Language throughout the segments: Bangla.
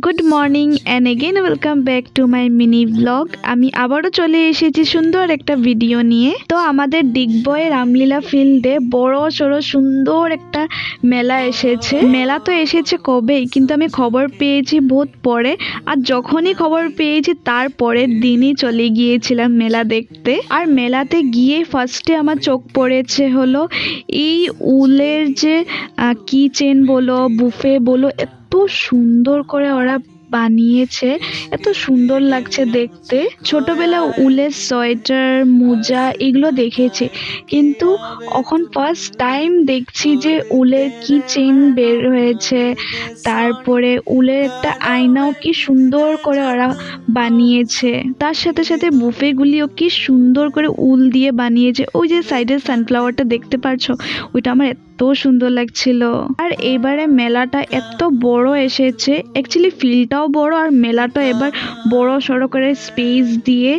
Good morning and again welcome back to my mini blog. আমি আবারও চলে এসেছি সুন্দর একটা ভিডিও নিয়ে। তো আমাদের ডিগবয় রামলীলা ফিল্ডে বড় সড়ো সুন্দর একটা মেলা এসেছে। মেলা তো এসেছে কবেই, কিন্তু আমি খবর পেয়েছি বহুত পরে। আর যখনই খবর পেয়েছি তার পরের দিনই চলে গিয়েছিলাম মেলা দেখতে। আর মেলাতে গিয়ে ফার্স্টে আমার চোখ পড়েছে হলো এই উলের যে কি চেন বলো, বুফে বলো, এত সুন্দর করে ওরা বানিয়েছে, এত সুন্দর লাগছে দেখতে। ছোটবেলা উলের সোয়েটার, মোজা এগুলো দেখেছি, কিন্তু এখন ফার্স্ট টাইম দেখছি যে উলের কি চেন বের হয়েছে। তারপরে উলের একটা আয়নাও কি সুন্দর করে ওরা বানিয়েছে। তার সাথে সাথে বুফেগুলিও কি সুন্দর করে উল দিয়ে বানিয়েছে। ওই যে সাইডের সানফ্লাওয়ারটা দেখতে পারছো, ওইটা আমার এত সুন্দর লাগছিল। আর এবারে মেলাটা এত বড় এসেছে, অ্যাকচুয়ালি ফিল্ডটাও বড় আর মেলাটা এবার বড় সড়ো করে স্পেস দিয়ে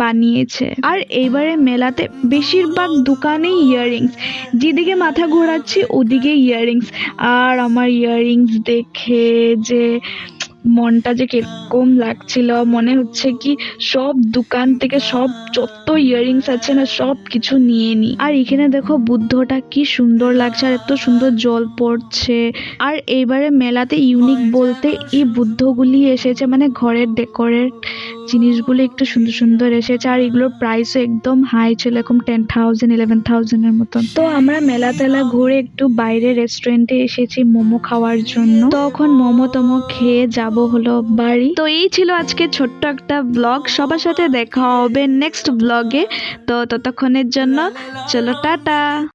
বানিয়েছে। আর এইবারে মেলাতে বেশিরভাগ দোকানেই ইয়াররিংস, যেদিকে মাথা ঘোরাচ্ছি ওদিকে ইয়াররিংস। আর আমার ইয়াররিংস দেখে যে মনটা যে কিরকম লাগছিল, মনে হচ্ছে কি সব দোকান থেকে সব যত ইয়াররিংস আছে না সব কিছু নিয়ে নি। আর এখানে দেখো বুদ্ধটা কি সুন্দর লাগছে, আর এত সুন্দর জল পড়ছে। আর এইবারে মেলাতে ইউনিক বলতে এই বুদ্ধগুলি এসেছে, মানে ঘরের ডেকোরেট জিনিসগুলো একটু সুন্দর সুন্দর এসেছে। আর এগুলোর প্রাইসও একদম হাই ছিল, এরকম 10,000 11,000 এর মতন। তো আমরা মেলা তেলা ঘুরে একটু বাইরে রেস্টুরেন্টে এসেছি মোমো খাওয়ার জন্য। তখন মোমো টমো খেয়ে যাব হলো বাড়ি। তো এই ছিল আজকে ছোট্ট একটা ব্লগ। সবার সাথে দেখা হবে নেক্সট ব্লগে। তো ততক্ষণের জন্য চলো টাটা।